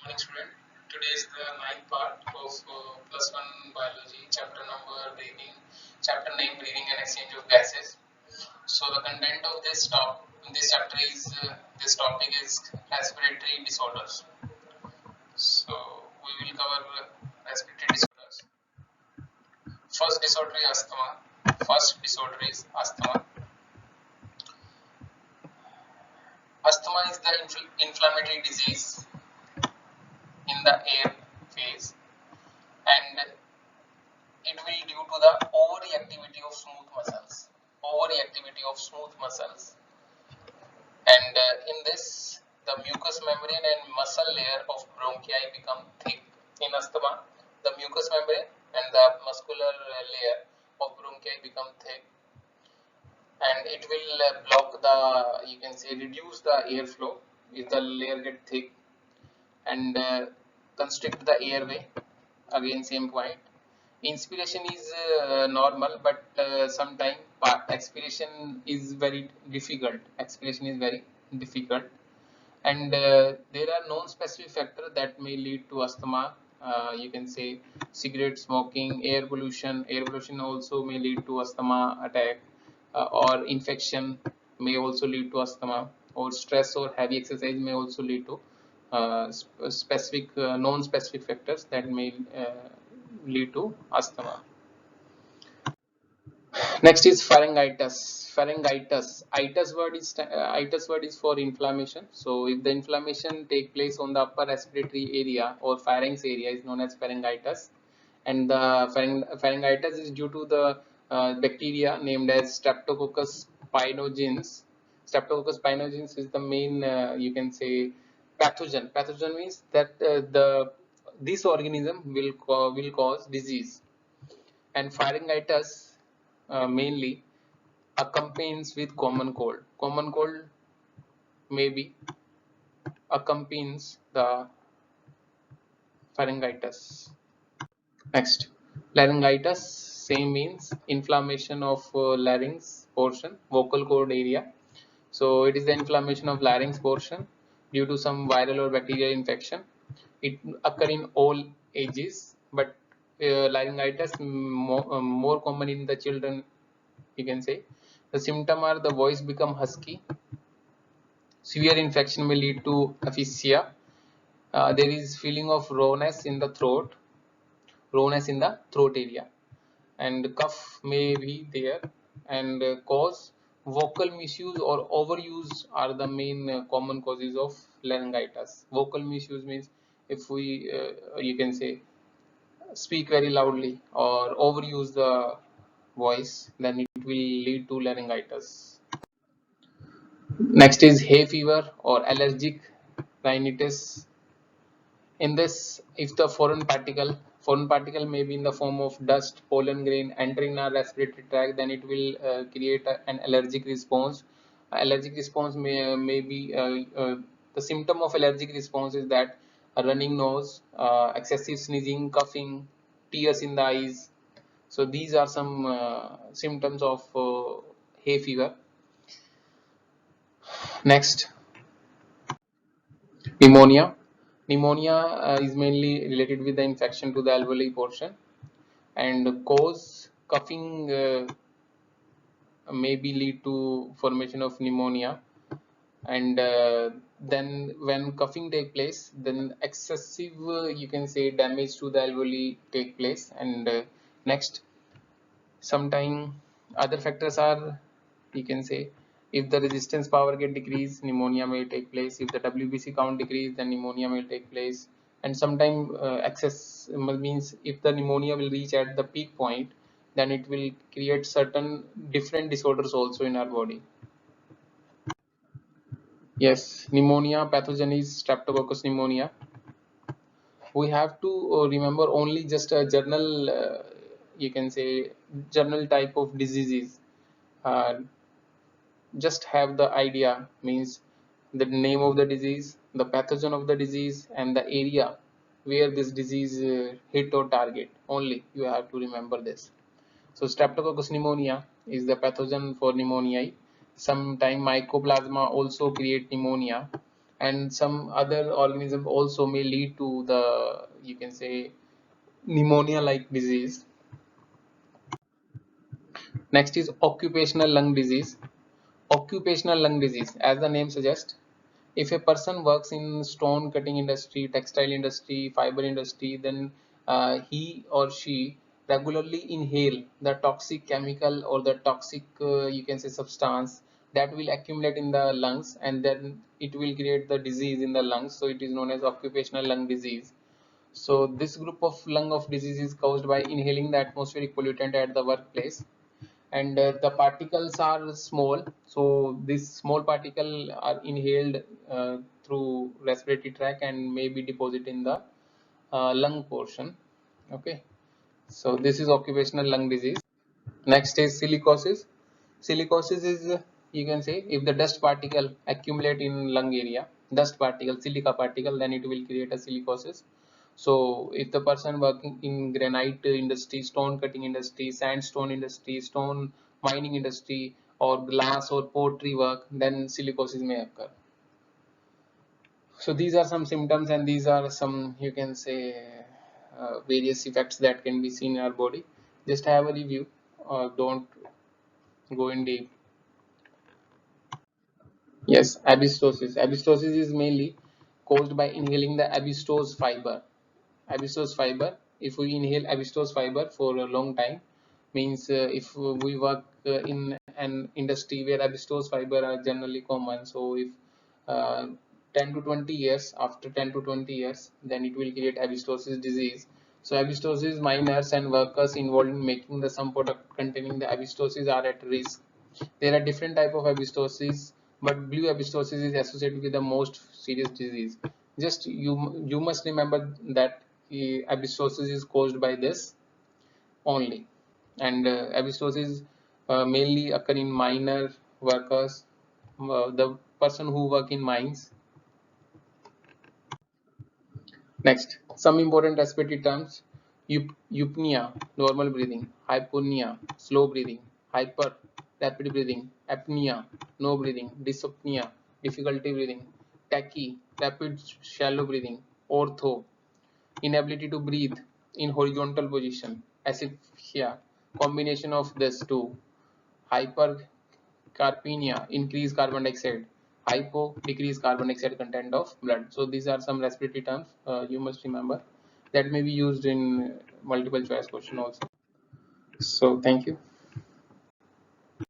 Morning student. Today is the ninth part of plus one biology chapter number breathing, chapter name breathing and exchange of gases. So the content of this chapter is this topic is respiratory disorders. So we will cover respiratory disorders. First disorder is asthma. Asthma is the inflammatory disease in the air phase, and it will due to the overreactivity of smooth muscles. Overreactivity of smooth muscles, and in this, the mucous membrane and muscle layer of bronchi become thick. In asthma, the mucous membrane and the muscular layer of bronchi become thick, and it will block the, you can say, reduce the airflow if the layer get thick, and constrict the airway. Again, same point. Inspiration is normal, but sometimes expiration is very difficult. Expiration is very difficult, and there are non-specific factors that may lead to asthma. You can say cigarette smoking, air pollution. Air pollution also may lead to asthma attack, or infection may also lead to asthma, or stress or heavy exercise may also lead to specific non-specific factors that may lead to asthma. Next is pharyngitis. Pharyngitis. Itis word is for inflammation. So if the inflammation take place on the upper respiratory area or pharynx area is known as pharyngitis, and the pharyngitis is due to the bacteria named as Streptococcus pyogenes. Streptococcus pyogenes is the main, you can say, pathogen. Pathogen means that this organism will cause disease, and pharyngitis mainly accompanies with common cold. Common cold maybe accompanies the pharyngitis. Next, laryngitis, same means inflammation of larynx portion, vocal cord area. So it is the inflammation of larynx portion due to some viral or bacterial infection. It occur in all ages, but laryngitis more common in the children, you can say. The symptom are the voice become husky. Severe infection may lead to aphasia. There is feeling of rawness in the throat area, and cough may be there, and cause vocal misuse or overuse are the main common causes of laryngitis. Vocal misuse means if we, you can say, speak very loudly or overuse the voice, then it will lead to laryngitis. Next is hay fever or allergic rhinitis. In this, if the foreign particle may be in the form of dust, pollen grain entering our respiratory tract, then it will create an allergic response. Allergic response may be the symptom of allergic response is that a running nose, excessive sneezing, coughing, tears in the eyes. So these are some symptoms of hay fever. Next, pneumonia. Pneumonia is mainly related with the infection to the alveoli portion, and cause coughing maybe lead to formation of pneumonia, and then when coughing take place, then excessive, you can say, damage to the alveoli take place, and next, sometime other factors are, you can say, if the resistance power get decreased, pneumonia may take place. If the WBC count decrease, then pneumonia will take place. And sometimes excess means if the pneumonia will reach at the peak point, then it will create certain different disorders also in our body. Yes, pneumonia pathogen is Streptococcus pneumonia. We have to remember only just a journal, you can say, journal type of diseases. Uh, just have the idea, means the name of the disease, the pathogen of the disease, and the area where this disease hit or target. Only you have to remember this. So Streptococcus pneumonia is the pathogen for pneumonia. Sometime mycoplasma also create pneumonia. and some other organism also may lead to the, you can say, pneumonia like disease. Next is occupational lung disease. Occupational lung disease, as the name suggests, if a person works in stone cutting industry, textile industry, fiber industry, then he or she regularly inhale the toxic chemical or the toxic, you can say, substance that will accumulate in the lungs, and then it will create the disease in the lungs. So it is known as occupational lung disease. So this group of lung of disease is caused by inhaling the atmospheric pollutant at the workplace, and the particles are small, so this small particle are inhaled through respiratory tract and may be deposited in the lung portion. Okay, so this is occupational lung disease. Next is silicosis. Silicosis is, you can say, if the dust particle accumulate in lung area, dust particle, silica particle, then it will create a silicosis. So if the person working in granite industry, stone cutting industry, sandstone industry, stone mining industry, or glass or pottery work, then silicosis may occur. So these are some symptoms, and these are some, you can say, various effects that can be seen in our body. Just have a review, don't go in deep. Yes, asbestosis. Asbestosis is mainly caused by inhaling the asbestos fiber. Asbestos fiber. If we inhale asbestos fiber for a long time, means if we work in an industry where asbestos fiber are generally common, so if uh, 10 to 20 years, after 10 to 20 years, then it will create asbestosis disease. So asbestosis miners and workers involved in making the some product containing the asbestosis are at risk. There are different type of asbestosis, but blue asbestosis is associated with the most serious disease. Just you must remember that asbestosis is caused by this only, and asbestosis mainly occur in miner workers, the person who work in mines. Next, some important respiratory terms: eupnea, normal breathing; hypopnea, slow breathing; hyper, rapid breathing; apnea, no breathing; dyspnea, difficulty breathing; tachy, rapid shallow breathing; ortho, inability to breathe in horizontal position; asphyxia, combination of this two; hypercarpenia, increase carbon dioxide; hypo, decrease carbon dioxide content of blood. So these are some respiratory terms you must remember that may be used in multiple choice question also. So thank you.